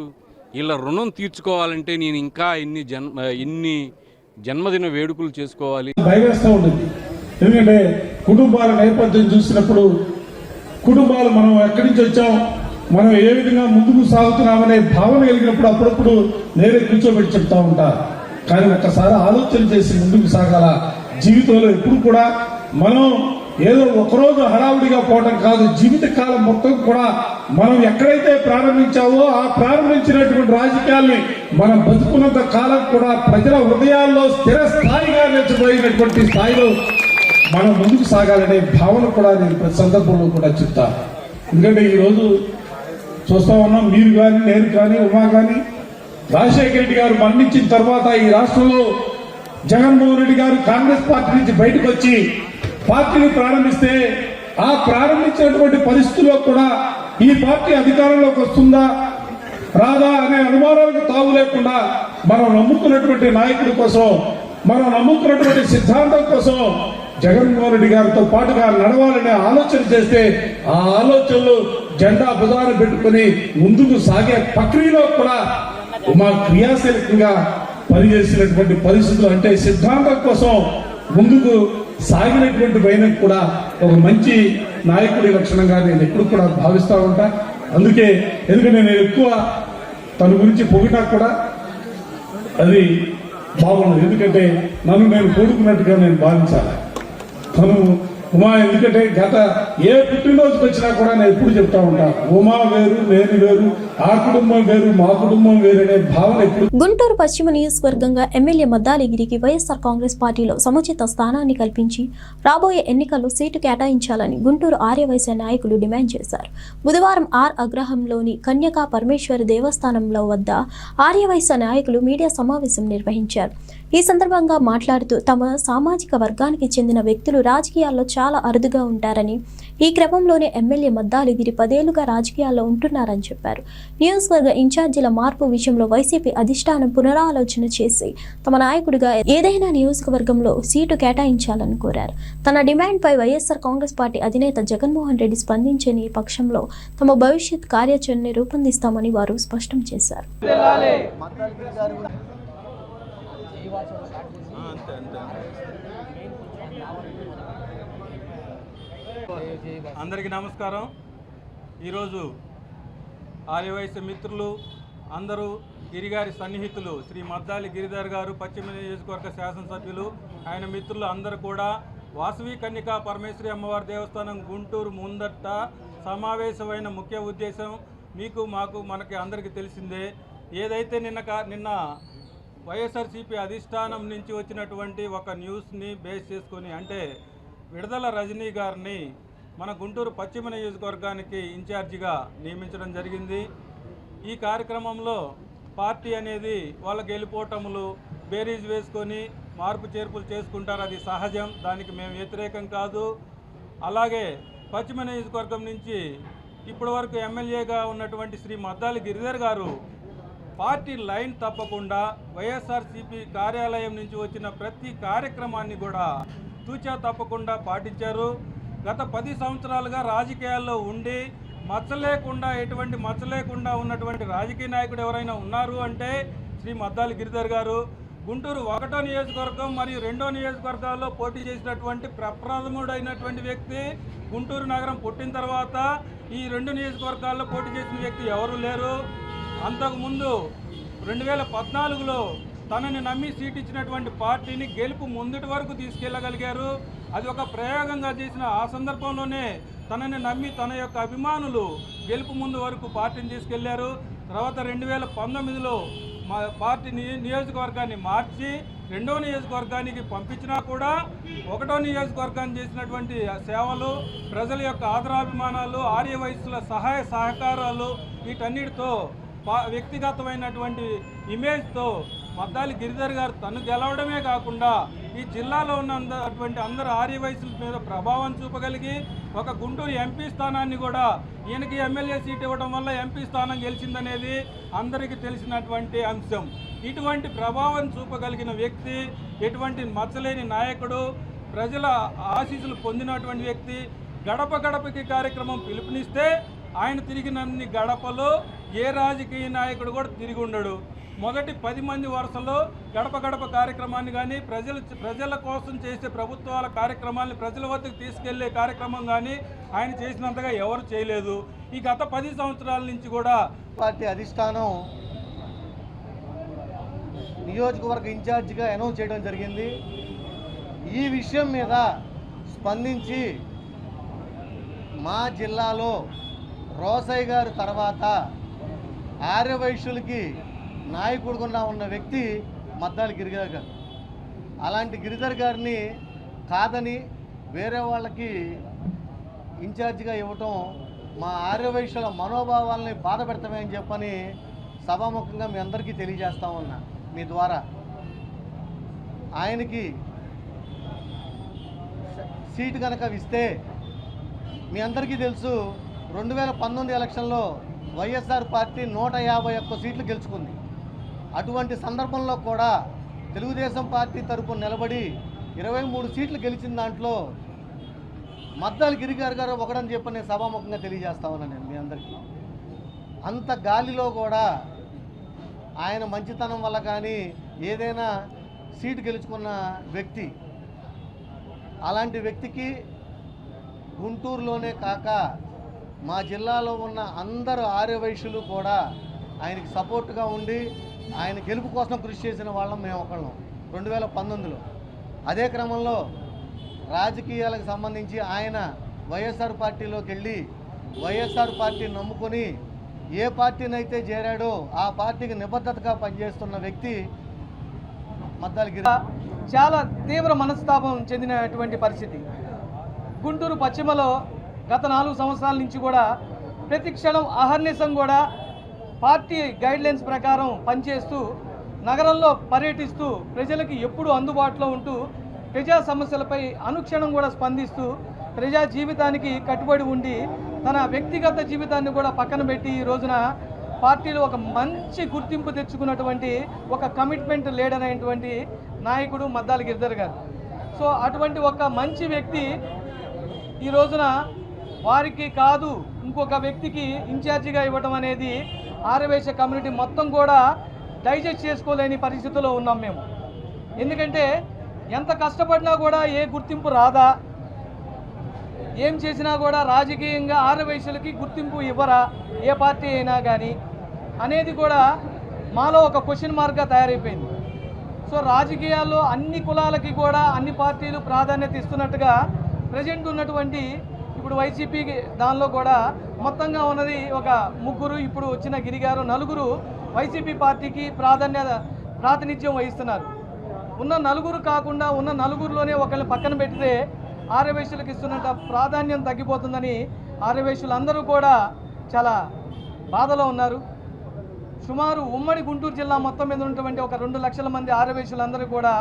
వీళ్ళ రుణం తీర్చుకోవాలంటే నేను ఇంకా ఇన్ని జన్మదిన వేడుకలు చేసుకోవాలి. భయవేస్తూ ఉంటుంది. ఎందుకంటే కుటుంబాల నేపథ్యం చూసినప్పుడు కుటుంబాలు మనం ఎక్కడి నుంచి వచ్చాం, మనం ఏ విధంగా ముందుకు సాగుతున్నామనే భావన కలిగినప్పుడు అప్పుడప్పుడు నేరే కూర్చోబెట్టి చెప్తా ఉంటారు. కానీ ఒక్కసారి ఆలోచన చేసి ముందుకు సాగాల. జీవితంలో ఎప్పుడు కూడా మనం ఏదో ఒకరోజు హడావుడిగా పోవడం కాదు, జీవిత కాలం మొత్తం కూడా మనం ఎక్కడైతే ప్రారంభించావో ఆ ప్రారంభించినటువంటి రాజకీయాల్ని మనం బతుకున్నంత కాలం కూడా ప్రజల హృదయాల్లో స్థిర స్థాయిగా నిలిచిపోయినటువంటి స్థాయిలో మనం ముందుకు సాగాలనే భావన కూడా నేను ప్రతి సందర్భంలో కూడా చెప్తాను. ఎందుకంటే ఈరోజు చూస్తా ఉన్నాం, మీరు కానీ నేను కానీ ఉమా కానీ రాజశేఖర రెడ్డి గారు మరణించిన తర్వాత ఈ రాష్ట్రంలో జగన్మోహన్ రెడ్డి గారు కాంగ్రెస్ పార్టీ నుంచి బయటకు వచ్చి పార్టీని ప్రారంభిస్తే ఆ ప్రారంభించినటువంటి పరిస్థితుల్లో కూడా ఈ పార్టీ అధికారంలోకి వస్తుందా రాదా అనే అనుమానాలకు తావు లేకుండా మనం నమ్ముకున్నటువంటి నాయకుడి కోసం, మనం నమ్ముకున్నటువంటి సిద్ధాంతం కోసం జగన్మోహన్ రెడ్డి గారితో పాటుగా నడవాలనే ఆలోచన చేస్తే ఆ ఆలోచనలు జెండా భుజాన పెట్టుకుని ముందుకు సాగే ప్రక్రియలో కూడా మా క్రియాశీలకంగా పనిచేసినటువంటి పరిస్థితులు, అంటే సిద్ధాంతం కోసం ముందుకు సాగినటువంటి పైన కూడా ఒక మంచి నాయకుడి లక్షణంగా నేను ఎప్పుడు కూడా భావిస్తూ ఉంటా. ఎందుకంటే నేను ఎక్కువ తన గురించి పొగిటా కూడా అది బాగుండదు. ఎందుకంటే నన్ను నేను కోరుకున్నట్టుగా నేను భావించాలి. తను ఉమా, ఎందుకంటే గత ఏ పుట్టినరోజుకి వచ్చినా కూడా నేను ఎప్పుడు చెప్తా ఉంటాను, ఉమా వేరు నేను వేరు, ఆ కుటుంబం వేరు మా కుటుంబం వేరు అనే భావన ఎప్పుడు. గుంటూరు పశ్చిమ నియోజకవర్గంగా ఎమ్మెల్యే మద్దాలిగిరికి వైఎస్ఆర్ కాంగ్రెస్ పార్టీలో సముచిత స్థానాన్ని కల్పించి రాబోయే ఎన్నికల్లో సీటు కేటాయించాలని గుంటూరు ఆర్యవైశ్య నాయకులు డిమాండ్ చేశారు. బుధవారం ఆర్ అగ్రహంలోని కన్యకా పరమేశ్వరి దేవస్థానంలో వద్ద ఆర్యవైశ్య నాయకులు మీడియా సమావేశం నిర్వహించారు. ఈ సందర్భంగా మాట్లాడుతూ తమ సామాజిక వర్గానికి చెందిన వ్యక్తులు రాజకీయాల్లో చాలా అరుదుగా ఉంటారని, ఈ క్రమంలోనే ఎమ్మెల్యే మద్దాలిగిరి 10 ఏళ్లుగా రాజకీయాల్లో ఉంటున్నారని చెప్పారు. నియోజకవర్గ ఇన్ఛార్జీల మార్పు విషయంలో వైసీపీ అధిష్టానం పునరాలోచన చేసి తమ నాయకుడిగా ఏదైనా నియోజకవర్గంలో సీటు కేటాయించాలని కోరారు. తన డిమాండ్పై వైఎస్ఆర్ కాంగ్రెస్ పార్టీ అధినేత జగన్మోహన్ రెడ్డి స్పందించని పక్షంలో తమ భవిష్యత్ కార్యాచరణని రూపొందిస్తామని వారు స్పష్టం చేశారు. అందరికీ నమస్కారం. ఈరోజు ఆర్యవైశ్య మిత్రులు అందరూ గిరిగారి సన్నిహితులు శ్రీ మద్దాలి గిరిధర్ గారు పశ్చిమ నియోజకవర్గ శాసనసభ్యులు, ఆయన మిత్రులు అందరూ కూడా వాసవి కన్యకా పరమేశ్వరి అమ్మవారి దేవస్థానం గుంటూరు ముందట సమావేశమైన ముఖ్య ఉద్దేశం మనకి అందరికీ తెలిసిందే. ఏదైతే నిన్న వైఎస్ఆర్సీపీ అధిష్టానం నుంచి వచ్చినటువంటి ఒక న్యూస్ని బేస్ చేసుకొని, అంటే విడుదల రజనీ గారిని మన గుంటూరు పశ్చిమ నియోజకవర్గానికి ఇన్ఛార్జిగా నియమించడం జరిగింది. ఈ కార్యక్రమంలో పార్టీ అనేది వాళ్ళ గెలుపోటములు బేరీజ్ వేసుకొని మార్పు చేర్పులు చేసుకుంటారు, అది సహజం, దానికి మేము వ్యతిరేకం కాదు. అలాగే పశ్చిమ నియోజకవర్గం నుంచి ఇప్పటివరకు ఎమ్మెల్యేగా ఉన్నటువంటి శ్రీ మద్దాలి గిరిధర్ గారు పార్టీ లైన్ తప్పకుండా వైఎస్ఆర్సీపీ కార్యాలయం నుంచి వచ్చిన ప్రతి కార్యక్రమాన్ని కూడా తూచా తప్పకుండా పాటించారు. గత 10 సంవత్సరాలుగా రాజకీయాల్లో ఉండి ఎటువంటి మచ్చ లేకుండా ఉన్నటువంటి రాజకీయ నాయకుడు ఎవరైనా ఉన్నారు అంటే శ్రీ మద్దాలి గిరిధర్ గారు. గుంటూరు 1వ నియోజకవర్గం మరియు 2వ నియోజకవర్గాల్లో పోటీ చేసినటువంటి ప్రప్రథముడైనటువంటి వ్యక్తి. గుంటూరు నగరం పుట్టిన తర్వాత ఈ 2 నియోజకవర్గాల్లో పోటీ చేసిన వ్యక్తి ఎవరు లేరు. అంతకుముందు 2014లో తనని నమ్మి సీట్ ఇచ్చినటువంటి పార్టీని గెలుపు ముందుటి వరకు తీసుకెళ్లగలిగారు. అది ఒక ప్రయోగంగా చేసిన ఆ సందర్భంలోనే తనని నమ్మి తన యొక్క అభిమానులు గెలుపు ముందు వరకు పార్టీని తీసుకెళ్లారు. తర్వాత 2019లో పార్టీ నియోజకవర్గాన్ని మార్చి 2వ నియోజకవర్గానికి పంపించినా కూడా 1వ నియోజకవర్గాన్ని చేసినటువంటి సేవలు, ప్రజల యొక్క ఆదరాభిమానాలు, ఆర్యవైశ్యుల సహాయ సహకారాలు, వీటన్నిటితో వ్యక్తిగతమైనటువంటి ఇమేజ్తో మద్దాలి గిరిధర్ గారు తను గెలవడమే కాకుండా ఈ జిల్లాలో ఉన్నటువంటి అందరు ఆర్యవైశ్యుల మీద ప్రభావం చూపగలిగి ఒక గుంటూరు ఎంపీ స్థానాన్ని కూడా ఈయనకి ఎమ్మెల్యే సీట్ ఇవ్వడం వల్ల ఎంపీ స్థానం గెలిచిందనేది అందరికీ తెలిసినటువంటి అంశం. ఇటువంటి ప్రభావం చూపగలిగిన వ్యక్తి, ఎటువంటి మచ్చలేని నాయకుడు, ప్రజల ఆశీస్సులు పొందినటువంటి వ్యక్తి, గడప గడపకి కార్యక్రమం పిలుపునిస్తే ఆయన తిరిగినన్ని గడపలో ఏ రాజకీయ నాయకుడు కూడా తిరిగి ఉండడు. మొదటి 10 మంది వరుసలో గడప గడప కార్యక్రమాన్ని కానీ ప్రజల కోసం చేసే ప్రభుత్వాల కార్యక్రమాన్ని ప్రజల వద్దకు తీసుకెళ్లే కార్యక్రమం కానీ ఆయన చేసినంతగా ఎవరు చేయలేదు. ఈ గత 10 సంవత్సరాల నుంచి కూడా పార్టీ అధిష్టానం నియోజకవర్గ ఇన్ఛార్జిగా అనౌన్స్ చేయడం జరిగింది. ఈ విషయం మీద స్పందించి మా జిల్లాలో రోసయ్య గారి తర్వాత ఆర్యవైశ్యులకి నాయకుడుగా ఉన్న వ్యక్తి మద్దాలి గిరిధర్ గారు. అలాంటి గిరిధర్ గారిని కాదని వేరే వాళ్ళకి ఇన్ఛార్జిగా ఇవ్వటం మా ఆర్యవైశ్యుల మనోభావాలని బాధ పెడతామే అని చెప్పని సభాముఖంగా మీ అందరికీ తెలియజేస్తా ఉన్నా. మీ ద్వారా ఆయనకి సీటు కనుక ఇస్తే మీ అందరికీ తెలుసు 2019 ఎలక్షన్లో వైఎస్ఆర్ పార్టీ 151 సీట్లు గెలుచుకుంది. అటువంటి సందర్భంలో కూడా తెలుగుదేశం పార్టీ తరపున నిలబడి 23 సీట్లు గెలిచిన దాంట్లో మద్దాలి గిరిధర్ గారు ఒకడని చెప్పి నేను సభాముఖంగా తెలియజేస్తా ఉన్నాను నేను మీ అందరికీ. అంత గాలిలో కూడా ఆయన మంచితనం వల్ల కానీ ఏదైనా సీటు గెలుచుకున్న వ్యక్తి. అలాంటి వ్యక్తికి గుంటూరులోనే కాక మా జిల్లాలో ఉన్న అందరు ఆర్యవైశ్యులు కూడా ఆయనకి సపోర్ట్గా ఉండి ఆయన గెలుపు కోసం కృషి చేసిన వాళ్ళం మేము ఒకళ్ళం 2019లో. అదే క్రమంలో రాజకీయాలకు సంబంధించి ఆయన వైఎస్ఆర్ పార్టీలోకి వెళ్ళి వైఎస్ఆర్ పార్టీని నమ్ముకొని ఏ పార్టీనైతే చేరాడో ఆ పార్టీకి నిబద్ధతగా పనిచేస్తున్న వ్యక్తి మద్దాలి గిరిధర్. చాలా తీవ్ర మనస్తాపం చెందినటువంటి పరిస్థితి. గుంటూరు పశ్చిమలో గత 4 సంవత్సరాల నుంచి కూడా ప్రతి క్షణం అహర్నిశం కూడా పార్టీ గైడ్లైన్స్ ప్రకారం పనిచేస్తూ నగరంలో పర్యటిస్తూ ప్రజలకి ఎప్పుడూ అందుబాటులో ఉంటూ ప్రజా సమస్యలపై అనుక్షణం కూడా స్పందిస్తూ ప్రజా జీవితానికి కట్టుబడి ఉండి తన వ్యక్తిగత జీవితాన్ని కూడా పక్కన పెట్టి ఈ రోజున పార్టీలో ఒక మంచి గుర్తింపు తెచ్చుకున్నటువంటి ఒక కమిట్మెంట్ లీడర్ అయినటువంటి నాయకుడు మద్దాలి గిరిధర్ గారు. సో అటువంటి ఒక మంచి వ్యక్తి ఈ రోజున వారికి కాదు ఇంకొక వ్యక్తికి ఇన్ఛార్జిగా ఇవ్వడం అనేది ఆర్యవైశ్య కమ్యూనిటీ మొత్తం కూడా డైజెస్ట్ చేసుకోలేని పరిస్థితిలో ఉన్నాం మేము. ఎందుకంటే ఎంత కష్టపడినా కూడా ఏ గుర్తింపు రాదా, ఏం చేసినా కూడా రాజకీయంగా ఆర్యవైశ్యులకి గుర్తింపు ఇవ్వరా ఏ పార్టీ అయినా కానీ అనేది కూడా మాలో ఒక క్వశ్చన్ మార్క్గా తయారైపోయింది. సో రాజకీయాల్లో అన్ని కులాలకి కూడా అన్ని పార్టీలు ప్రాధాన్యత ఇస్తున్నట్టుగా ప్రజెంట్ ఉన్నటువంటి ఇప్పుడు వైసీపీ దానిలో కూడా మొత్తంగా ఉన్నది ఒక 3, ఇప్పుడు వచ్చిన గిరిగారు 4 వైసీపీ పార్టీకి ప్రాతినిధ్యం వహిస్తున్నారు. ఉన్న 4 కాకుండా ఉన్న 4లోనే ఒకరిని పక్కన పెడితే ఆర్యవైశ్యులకు ఇస్తున్నట్టు ప్రాధాన్యం తగ్గిపోతుందని ఆర్యవైశ్యులందరూ కూడా చాలా బాధలో ఉన్నారు. సుమారు ఉమ్మడి గుంటూరు జిల్లా మొత్తం మీద ఉన్నటువంటి ఒక 2 లక్షల మంది ఆర్యవైశ్యులందరూ కూడా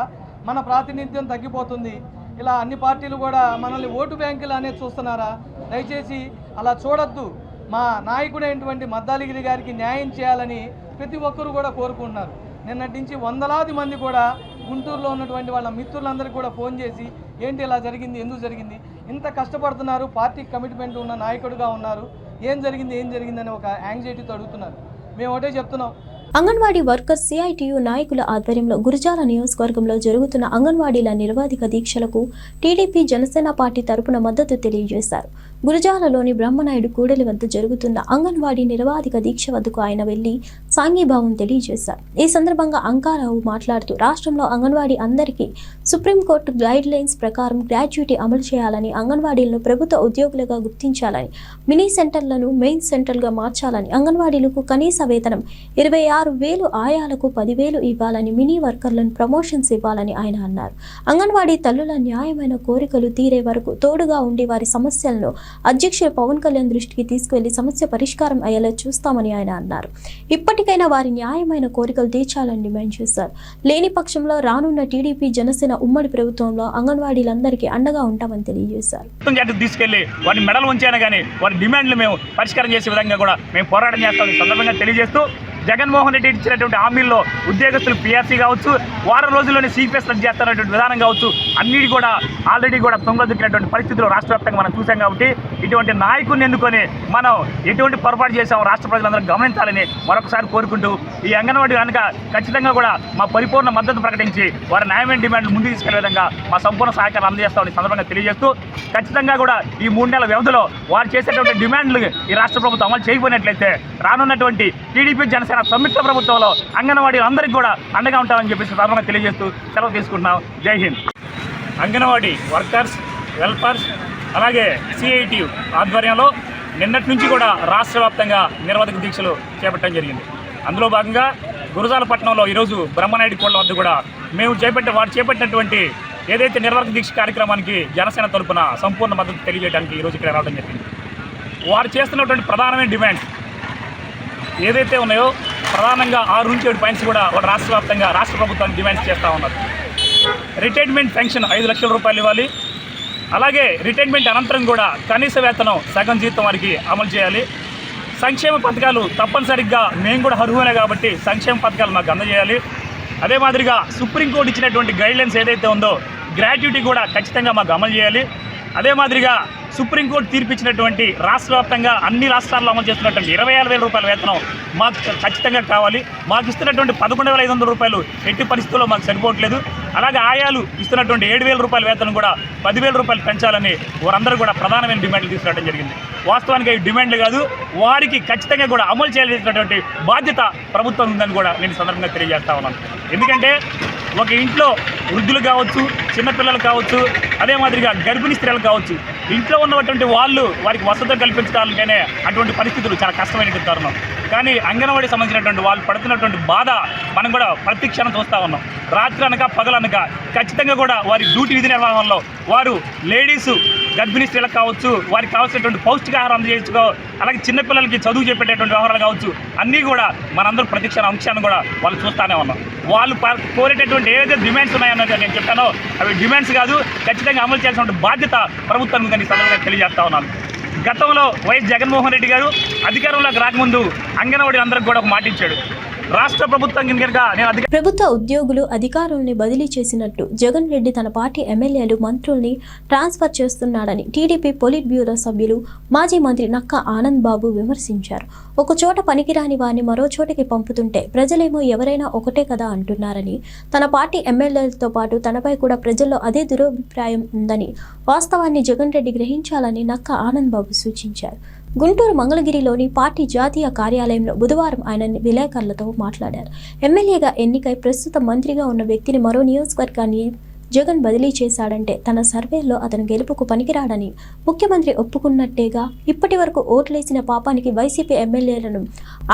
మన ప్రాతినిధ్యం తగ్గిపోతుంది. ఇలా అన్ని పార్టీలు కూడా మనల్ని ఓటు బ్యాంకులు అనేది చూస్తున్నారా? దయచేసి అలా చూడొద్దు. మా నాయకుడైనటువంటి మద్దాలి గిరి గారికి న్యాయం చేయాలని ప్రతి ఒక్కరూ కూడా కోరుకుంటున్నారు. నిన్నటి నుంచి వందలాది మంది కూడా గుంటూరులో ఉన్నటువంటి వాళ్ళ మిత్రులందరికీ కూడా ఫోన్ చేసి ఏంటి ఇలా జరిగింది, ఎందుకు జరిగింది, ఇంత కష్టపడుతున్నారు, పార్టీ కమిట్మెంట్ ఉన్న నాయకుడిగా ఉన్నారు, ఏం జరిగింది అని ఒక యాంగ్జైటీతో అడుగుతున్నారు. మేము ఒకటే చెప్తున్నాం, అంగన్వాడీ వర్కర్స్ సిఐటియు నాయకుల ఆధ్వర్యంలో గురజాల నియోజకవర్గంలో జరుగుతున్న అంగన్వాడీల నిరవధిక దీక్షలకు టీడీపీ జనసేన పార్టీ తరపున మద్దతు తెలియజేశారు. గురజాలలోని బ్రహ్మనాయుడు కూడలి వద్ద జరుగుతున్న అంగన్వాడీ నిరవధిక దీక్ష వద్దకు ఆయన వెళ్లి సాంఘీభావం తెలియజేశారు. ఈ సందర్భంగా అంకారావు మాట్లాడుతూ రాష్ట్రంలో అంగన్వాడీ అందరికీ సుప్రీంకోర్టు గైడ్ లైన్స్ ప్రకారం గ్రాడ్యుయేటీ అమలు చేయాలని, అంగన్వాడీలను ప్రభుత్వ ఉద్యోగులుగా గుర్తించాలని, మినీ సెంటర్లను మెయిన్ సెంటర్గా మార్చాలని, అంగన్వాడీలకు కనీస వేతనం 26,000, ఆయాలకు 10,000 ఇవ్వాలని, మినీ వర్కర్లను ప్రమోషన్స్ ఇవ్వాలని ఆయన అన్నారు. అంగన్వాడీ తల్లుల న్యాయమైన కోరికలు తీరే వరకు తోడుగా ఉండి వారి సమస్యలను అధ్యక్షుడు పవన్ కళ్యాణ్ దృష్టికి తీసుకువెళ్లి సమస్య పరిష్కారం అయ్యేలా చూస్తామని ఆయన అన్నారు. ఇప్పటికైనా వారి న్యాయమైన కోరికలు తీర్చాలని డిమాండ్ చేశారు. లేని పక్షంలో రానున్న టీడీపీ జనసేన ఉమ్మడి ప్రభుత్వంలో అంగన్వాడీలందరికీ అండగా ఉంటామని తెలియజేశారు. తీసుకెళ్లి వారి మెడలు ఉంచాను కానీ వారి డిమాండ్లు మేము పరిష్కారం చేసే విధంగా కూడా మేము పోరాటం చేస్తామని సందర్భంగా తెలియజేస్తూ, జగన్మోహన్ రెడ్డి ఇచ్చినటువంటి హామీల్లో ఉద్యోగస్తులు పీఆర్సీ కావచ్చు, వారం రోజుల్లోనే సిపిఎస్ రద్దు చేస్తున్నటువంటి విధానం కావచ్చు, అన్నిటి కూడా ఆల్రెడీ కూడా తొంగదొక్కినటువంటి పరిస్థితులు రాష్ట్ర వ్యాప్తంగా మనం చూసాం. కాబట్టి ఇటువంటి నాయకుడిని ఎన్నుకొని మనం ఎటువంటి పొరపాటు చేసాం రాష్ట్ర ప్రజలందరూ గమనించాలని మరొకసారి కోరుకుంటూ, ఈ అంగన్వాడీ కనుక ఖచ్చితంగా కూడా మా పరిపూర్ణ మద్దతు ప్రకటించి వారి న్యాయమైన డిమాండ్లు ముందుకు తీసుకెళ్లే విధంగా మా సంపూర్ణ సహకారం అందజేస్తామని సందర్భంగా తెలియజేస్తూ, ఖచ్చితంగా కూడా ఈ 3 నెలల వ్యవధిలో వారు చేసేటువంటి డిమాండ్లు ఈ రాష్ట్ర ప్రభుత్వం అమలు చేయబోయినట్లయితే రానున్నటువంటి టీడీపీ జనసేన సంయుక్త ప్రభుత్వంలో అంగన్వాడీ అందరికీ కూడా అండగా ఉంటామని చెప్పేసి సందర్భంగా తెలియజేస్తూ సెలవు తీసుకుంటున్నాం. జై హింద్. అంగన్వాడీ వర్కర్స్, వెల్ఫేర్స్ అలాగే సిఐటియు ఆధ్వర్యంలో నిన్నటి నుంచి కూడా రాష్ట్ర వ్యాప్తంగా నిరవధిక దీక్షలు చేపట్టడం జరిగింది. అందులో భాగంగా గురజాలపట్నంలో ఈరోజు బ్రహ్మనాయుడు కోళ్ల వద్ద కూడా మేము వారు చేపట్టినటువంటి ఏదైతే నిరవధిక దీక్ష కార్యక్రమానికి జనసేన తరపున సంపూర్ణ మద్దతు తెలియజేయడానికి ఈరోజు ఇక్కడ రావడం జరిగింది. వారు చేస్తున్నటువంటి ప్రధానమైన డిమాండ్స్ ఏదైతే ఉన్నాయో ప్రధానంగా 6 నుంచి 7 పాయింట్స్ కూడా వారు రాష్ట్ర వ్యాప్తంగా రాష్ట్ర ప్రభుత్వానికి డిమాండ్స్ చేస్తూ ఉన్నారు. రిటైర్మెంట్ పెన్షన్ 5 లక్షల రూపాయలు ఇవ్వాలి. అలాగే రిటైర్మెంట్ అనంతరం కూడా కనీస వేతనం సగం జీతం వారికి అమలు చేయాలి. సంక్షేమ పథకాలు తప్పనిసరిగా మేము కూడా అర్హులే కాబట్టి సంక్షేమ పథకాలు మాకు అందజేయాలి. అదే మాదిరిగా సుప్రీంకోర్టు ఇచ్చినటువంటి గైడ్లైన్స్ ఏదైతే ఉందో గ్రాట్యుటీ కూడా ఖచ్చితంగా మాకు అమలు చేయాలి. అదే మాదిరిగా సుప్రీంకోర్టు తీర్పు ఇచ్చినటువంటి రాష్ట్ర వ్యాప్తంగా అన్ని రాష్ట్రాల్లో అమలు చేస్తున్నటువంటి 26,000 రూపాయల వేతనం మాకు ఖచ్చితంగా కావాలి. మాకు ఇస్తున్నటువంటి 11,500 రూపాయలు ఎట్టి పరిస్థితుల్లో మాకు సరిపోవట్లేదు. అలాగే ఆయాలు ఇస్తున్నటువంటి 7,000 రూపాయల వేతనం కూడా 10,000 రూపాయలు పెంచాలని వారందరూ కూడా ప్రధానమైన డిమాండ్లు తీసుకురావడం జరిగింది. వాస్తవానికి అవి డిమాండ్లు కాదు, వారికి ఖచ్చితంగా కూడా అమలు చేయాల్సినటువంటి బాధ్యత ప్రభుత్వం ఉందని కూడా నేను సందర్భంగా తెలియజేస్తా ఉన్నాను. ఎందుకంటే ఒక ఇంట్లో వృద్ధులు కావచ్చు, చిన్నపిల్లలు కావచ్చు, అదే మాదిరిగా గర్భిణీ స్త్రీలు కావచ్చు, ఇంట్లో ఉన్నటువంటి వాళ్ళు వారికి వసతులు కల్పించడానికనే అటువంటి పరిస్థితులు చాలా కష్టమైనటువంటి తరుణం. కానీ అంగన్వాడీ సంబంధించినటువంటి వాళ్ళు పడుతున్నటువంటి బాధ మనం కూడా ప్రతి క్షణం చూస్తూ ఉన్నాం. రాత్రి అనక పగలనక ఖచ్చితంగా కూడా వారి డ్యూటీ విధి నిర్వహణలో వారు లేడీసు గర్భిణీ స్త్రీలకు కావచ్చు, వారికి కావాల్సినటువంటి పౌష్టికాహారం అందజేయించుకో, అలాగే చిన్నపిల్లలకి చదువు చెప్పేటటువంటి వ్యవహారాలు కావచ్చు, అన్నీ కూడా మనందరూ ప్రతి క్షణ అంశాన్ని కూడా వాళ్ళు చూస్తూనే ఉన్నాం. వాళ్ళు కోరేటటువంటి ఏదైతే డిమాండ్స్ ఉన్నాయన్నది నేను చెప్పానో అవి డిమాండ్స్ కాదు, ఖచ్చితంగా అమలు చేయాల్సినటువంటి బాధ్యత ప్రభుత్వం ఉందని సందర్భంగా తెలియజేస్తా ఉన్నాను. గతంలో వైఎస్ జగన్మోహన్ రెడ్డి గారు అధికారంలోకి రాకముందు అంగన్వాడీ అందరికి కూడా ఒక మాట ఇచ్చాడు. రాష్ట్ర ప్రభుత్వం ప్రభుత్వ ఉద్యోగులు అధికారుల్ని బదిలీ చేసినట్టు జగన్ రెడ్డి తన పార్టీ ఎమ్మెల్యేలు మంత్రుల్ని ట్రాన్స్ఫర్ చేస్తున్నాడని టీడీపీ పొలిట్ బ్యూరో సభ్యులు మాజీ మంత్రి నక్కా ఆనంద్ బాబు విమర్శించారు. ఒక చోట పనికిరాని వారిని మరో చోటకి పంపుతుంటే ప్రజలేమో ఎవరైనా ఒకటే కదా అంటున్నారని, తన పార్టీ ఎమ్మెల్యేలతో పాటు తనపై కూడా ప్రజల్లో అదే దురభిప్రాయం ఉందని వాస్తవాన్ని జగన్ రెడ్డి గ్రహించాలని నక్కా ఆనంద్ బాబు సూచించారు. గుంటూరు మంగళగిరిలోని పార్టీ జాతీయ కార్యాలయంలో బుధవారం ఆయన విలేకరులతో మాట్లాడారు. ఎమ్మెల్యేగా ఎన్నికై ప్రస్తుత మంత్రిగా ఉన్న వ్యక్తిని మరో నియోజకవర్గాన్ని జగన్ బదిలీ చేశాడంటే తన సర్వేలో అతను గెలుపుకు పనికిరాడని ముఖ్యమంత్రి ఒప్పుకున్నట్టేగా. ఇప్పటి వరకు ఓట్లేసిన పాపానికి వైసీపీ ఎమ్మెల్యేలను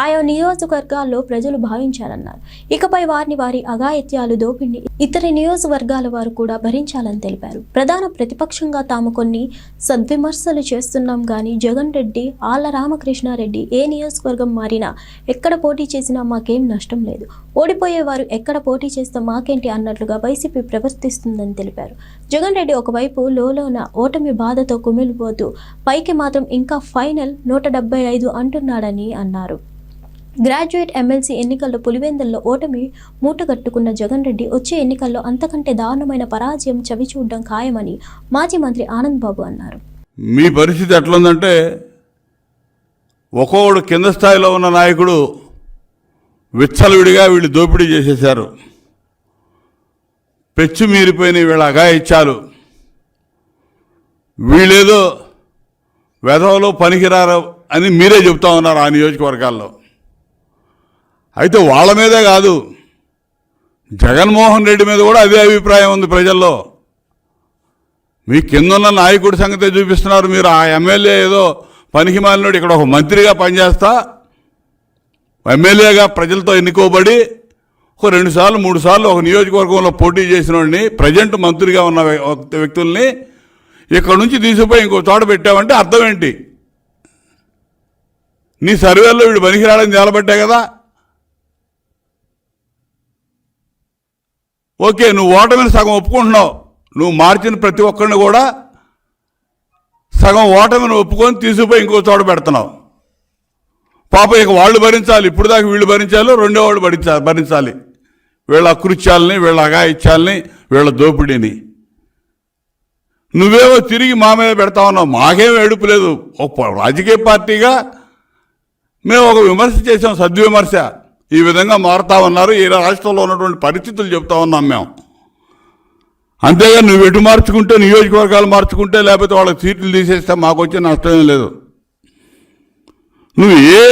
ఆయా నియోజకవర్గాల్లో ప్రజలు భావించారన్నారు. ఇకపై వారిని వారి అఘాయిత్యాలు, దోపిడిని ఇతర నియోజకవర్గాల వారు కూడా భరించాలని తెలిపారు. ప్రధాన ప్రతిపక్షంగా తాము కొన్ని సద్విమర్శలు చేస్తున్నాం గానీ జగన్ రెడ్డి, ఆళ్ల రామకృష్ణారెడ్డి ఏ నియోజకవర్గం మారినా ఎక్కడ పోటీ చేసినా మాకేం నష్టం లేదు. ఓడిపోయేవారు ఎక్కడ పోటీ చేస్తే మాకేంటి అన్నట్లుగా వైసీపీ ప్రవర్తిస్తుందని తెలిపారు. జగన్ రెడ్డి ఒకవైపు లోలోన ఓటమి బాధతో కుమిలిపోతూ పైకి మాత్రం ఇంకా ఫైనల్ 175 అంటున్నాడని అన్నారు. గ్రాడ్యుయేట్ ఎమ్మెల్సీ ఎన్నికల్లో పులివెందుల్లో ఓటమి మూటగట్టుకున్న జగన్ రెడ్డి వచ్చే ఎన్నికల్లో అంతకంటే దారుణమైన పరాజయం చవిచూడడం ఖాయమని మాజీ మంత్రి ఆనంద్ బాబు అన్నారు. మీ పరిస్థితి ఎట్లుందంటే ఒక్కొక్కడు కింద స్థాయిలో ఉన్న నాయకుడు విచ్చలవిడిగా వీళ్ళు దోపిడీ చేసేశారు. పెచ్చు మీరిపోయిన వీళ్ళ అఘాయిత్యాలు, వీళ్ళేదో వెధవలో పనికిరారు అని మీరే చెప్తా ఉన్నారు ఆ నియోజకవర్గాల్లో. అయితే వాళ్ళ మీదే కాదు, జగన్మోహన్ రెడ్డి మీద కూడా అదే అభిప్రాయం ఉంది ప్రజల్లో. మీ కిందున్న నాయకుడి సంగతే చూపిస్తున్నారు. మీరు ఆ ఎమ్మెల్యే ఏదో పనికి మాలినోడు ఇక్కడ ఒక మంత్రిగా పనిచేస్తా ఎమ్మెల్యేగా ప్రజలతో ఎన్నుకోబడి ఒక 2 సార్లు 3 సార్లు ఒక నియోజకవర్గంలో పోటీ చేసిన వాడిని, ప్రజెంట్ మంత్రిగా ఉన్న వ్యక్తుల్ని ఇక్కడ నుంచి తీసుకుపోయి ఇంకో చోట పెట్టామంటే అర్థం ఏంటి? నీ సర్వేలో వీడు పనికిరాడని నిలబట్టే కదా. ఓకే, నువ్వు ఓటమిని సగం ఒప్పుకుంటున్నావు. నువ్వు మార్చిన ప్రతి ఒక్కరిని కూడా సగం ఓటమిని ఒప్పుకొని తీసుకుపోయి ఇంకో చోట పెడుతున్నావు. పాప ఇక వాళ్ళు భరించాలి, ఇప్పుడు దాకా వీళ్ళు భరించాలి, రెండో వాళ్ళు భరించాలి వీళ్ళ అకృత్యాలని, వీళ్ళ అఘాయిత్యాలని, వీళ్ళ దోపిడీని. నువ్వేమో తిరిగి మా మీద పెడతా ఉన్నావు. మాకేం ఏడుపు లేదు. ఒక రాజకీయ పార్టీగా మేము ఒక విమర్శ చేసాం, సద్విమర్శ. ఈ విధంగా మారుతా ఉన్నారు, ఈ రాష్ట్రంలో ఉన్నటువంటి పరిస్థితులు చెప్తా ఉన్నాం మేము. అంతేగా నువ్వు ఎటు మార్చుకుంటే, నియోజకవర్గాలు మార్చుకుంటే, లేకపోతే వాళ్ళకి సీట్లు తీసేస్తే మాకు వచ్చే నష్టం లేదు. నువ్వు ఏ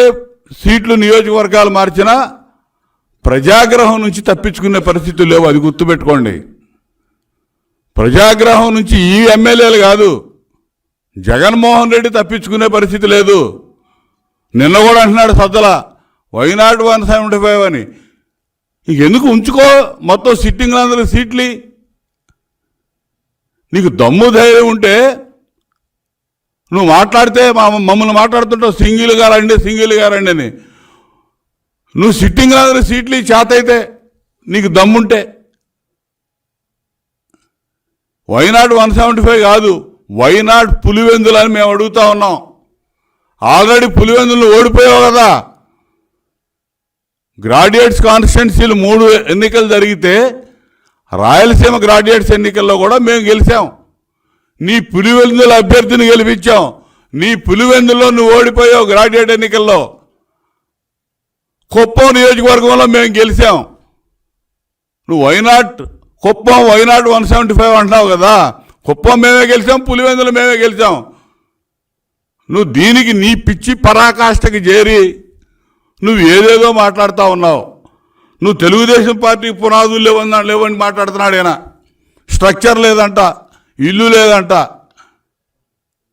సీట్లు నియోజకవర్గాలు మార్చినా ప్రజాగ్రహం నుంచి తప్పించుకునే పరిస్థితులు లేవు, అది గుర్తుపెట్టుకోండి. ప్రజాగ్రహం నుంచి ఈ ఎమ్మెల్యేలు కాదు, జగన్మోహన్ రెడ్డి తప్పించుకునే పరిస్థితి లేదు. నిన్న కూడా అంటున్నాడు సజ్జల, వైనాడు 175 అని. ఎందుకు ఉంచుకో మొత్తం సిట్టింగ్లందరూ సీట్లు. నీకు దమ్ము ధైర్యం ఉంటే నువ్వు మాట్లాడితే మమ్మల్ని మాట్లాడుతుంటావు సింగిల్గా రండి అని. నువ్వు సిట్టింగ్లందరూ సీట్లు చేత అయితే నీకు దమ్ముంటే. వైనాడు 175 కాదు, వైనాడు పులివెందులు అని మేము అడుగుతా ఉన్నాం. ఆల్రెడీ పులివెందులు ఓడిపోయావు కదా. గ్రాడ్యుయేట్స్ కాన్స్టిట్యున్సీలు 3 ఎన్నికలు జరిగితే రాయలసీమ గ్రాడ్యుయేట్స్ ఎన్నికల్లో కూడా మేము గెలిచాం. నీ పులివెందుల అభ్యర్థిని గెలిపించాం. నీ పులివెందుల్లో నువ్వు ఓడిపోయావు గ్రాడ్యుయేట్ ఎన్నికల్లో. కుప్పం నియోజకవర్గంలో మేము గెలిచాం. నువ్వు కుప్పం వైనాడు 175 అంటున్నావు కదా. కుప్పం మేమే గెలిచాం, పులివెందులు మేమే గెలిచాం. నువ్వు దీనికి నీ పిచ్చి పరాకాష్ఠకి చేరి నువ్వు ఏదేదో మాట్లాడుతూ ఉన్నావు. నువ్వు తెలుగుదేశం పార్టీ పునాదులు లేవని మాట్లాడుతున్నాడు. ఆయన స్ట్రక్చర్ లేదంట, ఇల్లు లేదంట.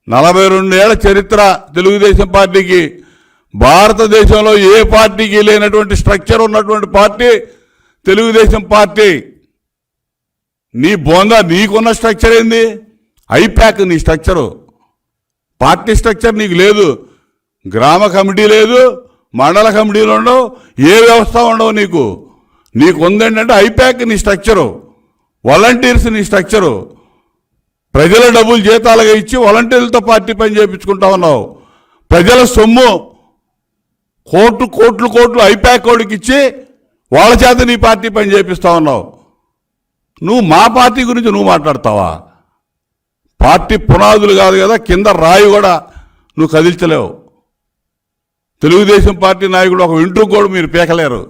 42 ఏళ్ల చరిత్ర తెలుగుదేశం పార్టీకి. భారతదేశంలో ఏ పార్టీకి లేనటువంటి స్ట్రక్చర్ ఉన్నటువంటి పార్టీ తెలుగుదేశం పార్టీ. నీ బోందా నీకున్న స్ట్రక్చర్ ఏంది? ఐప్యాక్ నీ స్ట్రక్చరు. పార్టీ స్ట్రక్చర్ నీకు లేదు. గ్రామ కమిటీ లేదు, మండల కమిటీలు ఉండవు, ఏ వ్యవస్థ ఉండవు నీకు. నీకు ఉందేంటంటే ఐప్యాక్ నీ స్ట్రక్చరు, వాలంటీర్స్ నీ స్ట్రక్చరు. ప్రజల డబ్బులు జీతాలుగా ఇచ్చి వాలంటీర్లతో పార్టీ పని చేయించుకుంటా ఉన్నావు. ప్రజల సొమ్ము కోట్లు ఐప్యాక్ కోడికి ఇచ్చి వాళ్ళ చేత నీ పార్టీ పని చేపిస్తా ఉన్నావు. నువ్వు మా పార్టీ గురించి నువ్వు మాట్లాడతావా? పార్టీ పునాదులు కాదు కదా, కింద రాయి కూడా నువ్వు కదిల్చలేవు. తెలుగుదేశం పార్టీ నాయకుడు ఒక ఇంటూ కూడా మీరు పీకలేరు.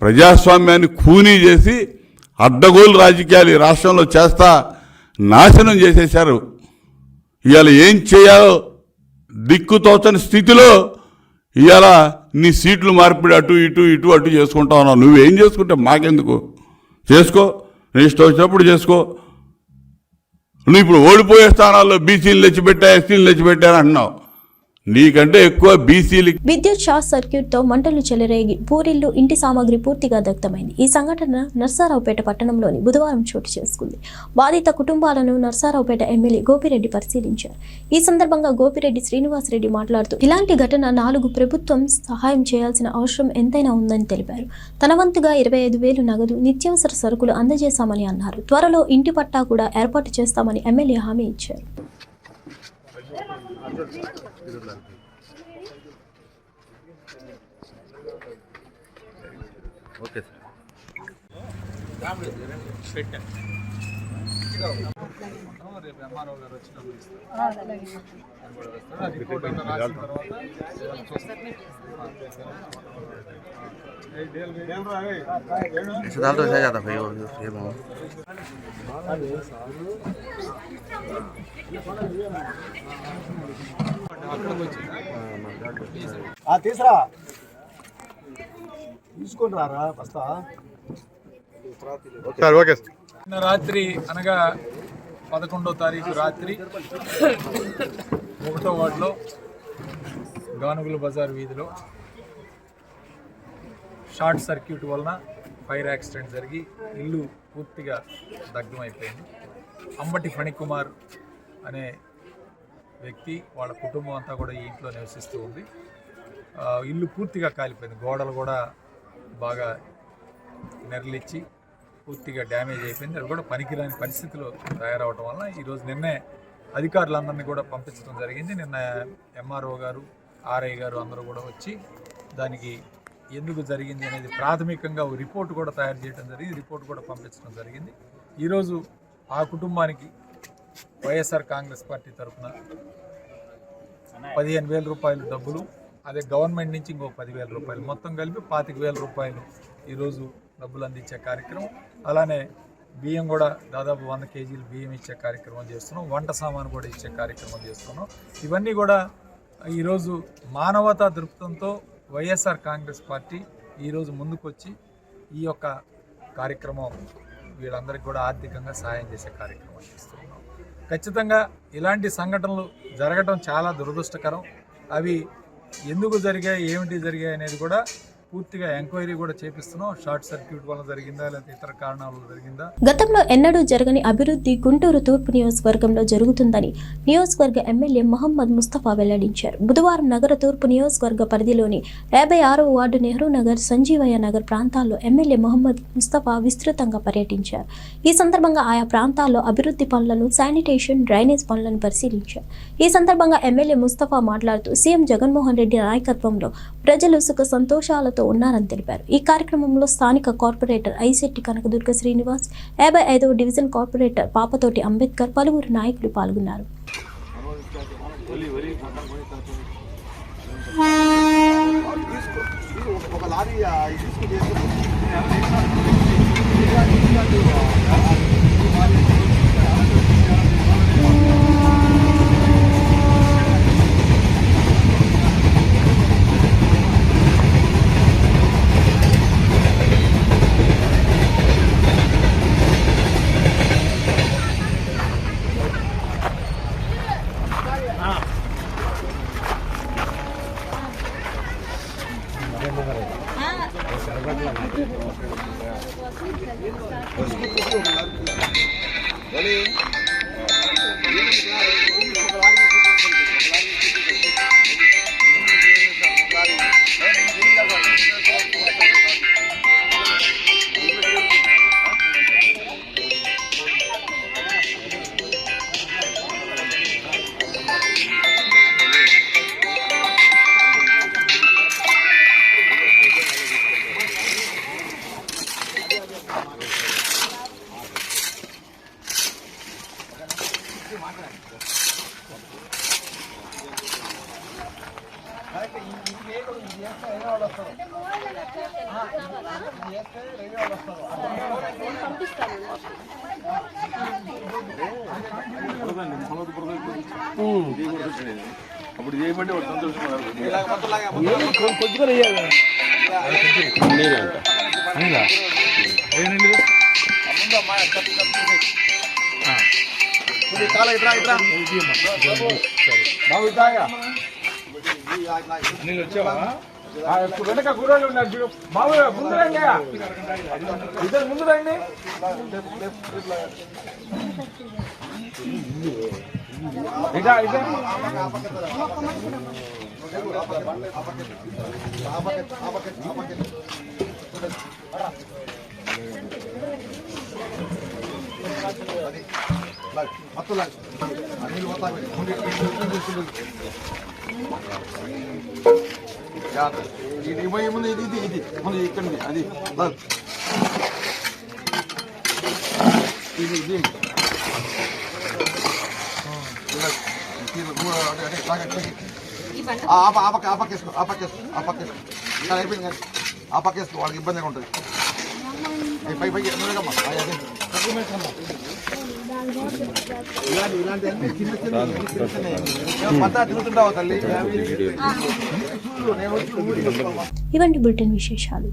ప్రజాస్వామ్యాన్ని ఖూనీ చేసి అడ్డగోలు రాజకీయాలు ఈ రాష్ట్రంలో చేస్తా నాశనం చేసేశారు. ఇవాళ ఏం చేయాలో దిక్కుతోచని స్థితిలో ఇవాళ నీ సీట్లు మార్పిడి అటు చేసుకుంటా ఉన్నావు. నువ్వేం చేసుకుంటే మాకెందుకు? చేసుకో, నీ ఇష్టం వచ్చినప్పుడు చేసుకో. నువ్వు ఇప్పుడు ఓడిపోయే స్థానాల్లో బీసీలు తెచ్చిపెట్టా, ఎస్సీలు తెచ్చిపెట్టాను అంటున్నావు. నీకంటే ఎక్కువ బీసీలు. విద్యుత్ షార్ట్ సర్క్యూట్ తో మంటలు చెలరేగి పూరిల్లు, ఇంటి సామాగ్రి పూర్తిగా దగ్ధమైంది. ఈ సంఘటన నర్సారావుపేట పట్టణంలోని బుధవారం చోటు చేసుకుంది. బాధిత కుటుంబాలను నర్సారావుపేట ఎమ్మెల్యే గోపిరెడ్డి పరిశీలించారు. ఈ సందర్భంగా గోపిరెడ్డి శ్రీనివాసరెడ్డి మాట్లాడుతూ ఇలాంటి ఘటన 4 ప్రభుత్వం సహాయం చేయాల్సిన అవసరం ఎంతైనా ఉందని తెలిపారు. తన వంతుగా 25,000 నగదు, నిత్యావసర సరుకులు అందజేశామని అన్నారు. త్వరలో ఇంటి పట్టా కూడా ఏర్పాటు చేస్తామని ఎమ్మెల్యే హామీ ఇచ్చారు. ఓకే साल तो ऐसा जाता भाई और ये తీసరా తీసుకొని రారా వస్తా. నిన్న రాత్రి అనగా 11వ తారీఖు రాత్రి 1వ వార్డులో గానుగుల బజార్ వీధిలో షార్ట్ సర్క్యూట్ వలన ఫైర్ యాక్సిడెంట్ జరిగి ఇల్లు పూర్తిగా దగ్ధమైపోయింది. అంబటి ఫణికుమార్ అనే వ్యక్తి వాళ్ళ కుటుంబం అంతా కూడా ఈ ఇంట్లో నివసిస్తూ ఉంది. ఇల్లు పూర్తిగా కాలిపోయింది, గోడలు కూడా బాగా నెరలిచ్చి పూర్తిగా డ్యామేజ్ అయిపోయింది. అది కూడా పనికిరాని పరిస్థితిలో తయారవడం వలన ఈరోజు నిన్నే అధికారులందరినీ కూడా పంపించడం జరిగింది. నిన్న ఎంఆర్ఓ గారు, ఆర్ఐ గారు అందరూ కూడా వచ్చి దానికి ఎందుకు జరిగింది అనేది ప్రాథమికంగా రిపోర్ట్ కూడా తయారు చేయడం జరిగింది, రిపోర్ట్ కూడా పంపించడం జరిగింది. ఈరోజు ఆ కుటుంబానికి వైఎస్ఆర్ కాంగ్రెస్ పార్టీ తరఫున 15,000 రూపాయలు డబ్బులు, అదే గవర్నమెంట్ నుంచి ఇంకో 10,000 రూపాయలు, మొత్తం కలిపి 25,000 రూపాయలు ఈరోజు డబ్బులు అందించే కార్యక్రమం. అలానే బియ్యం కూడా దాదాపు 100 కేజీలు బియ్యం ఇచ్చే కార్యక్రమం చేస్తున్నాం, వంట సామాను కూడా ఇచ్చే కార్యక్రమం చేస్తున్నాం. ఇవన్నీ కూడా ఈరోజు మానవతా దృక్పథంతో వైఎస్ఆర్ కాంగ్రెస్ పార్టీ ఈరోజు ముందుకొచ్చి ఈ యొక్క కార్యక్రమం వీళ్ళందరికీ కూడా ఆర్థికంగా సహాయం చేసే కార్యక్రమం చేస్తున్నాం. ఖచ్చితంగా ఇలాంటి సంఘటనలు జరగటం చాలా దురదృష్టకరం. అవి ఎందుకు జరిగాయి, ఏమిటి జరిగాయి అనేది కూడా పూర్తిగా ఎంక్వైరీ కూడా చేపిస్తున్నాం. షార్ట్ సర్క్యూట్ వల్ల జరిగిందా లేకపోతే ఇతర కారణాల వల్ల జరిగిందా? గతంలో ఎన్నడూ జరగని అభివృద్ధి గుంటూరు తూర్పు నియోజకవర్గంలో జరుగుతుందని నియోజకవర్గ ఎమ్మెల్యే మహమ్మద్ ముస్తఫా వెల్లడించారు. బుధవారం నగర తూర్పు నియోజకవర్గ పరిధిలోని 56వ వార్డు నెహ్రూ నగర్, సంజీవయ్య నగర్ ప్రాంతాల్లో ఎమ్మెల్యే మహమ్మద్ ముస్తఫా విస్తృతంగా పర్యటించారు. ఈ సందర్భంగా ఆయా ప్రాంతాల్లో అభివృద్ధి పనులను, శానిటేషన్, డ్రైనేజ్ పనులను పరిశీలించారు. ఈ సందర్భంగా ఎమ్మెల్యే ముస్తఫా మాట్లాడుతూ సీఎం జగన్మోహన్ రెడ్డి నాయకత్వంలో ప్రజలు సుఖ సంతోషాలతో ఉన్నారని తెలిపారు. ఈ కార్యక్రమంలో స్థానిక కార్పొరేటర్ ఐశెట్టి కనకదుర్గ శ్రీనివాస్, 55వ డివిజన్ కార్పొరేటర్ పాపతోటి అంబేద్కర్, పలువురు నాయకులు పాల్గొన్నారు. అప్పుడు చేయమంటే వాడు సంతోషంగా వెనక గుర్రాలు ఉన్నారు చూడు బాబు, ముందు రండి, ఇద్దరు ముందు రండి. ఇదా ఇదా ఇది పోయే ముందు ఇది ఇది ఇది ముందు ఇక్కడ అది ఇది ఇది ఆపకేసుకో అయిపోయింది కానీ ఆపకేసుకో, వాళ్ళకి ఇబ్బందిగా ఉంటుంది. పై పైకి ఇవంటి బులెటిన్ విశేషాలు.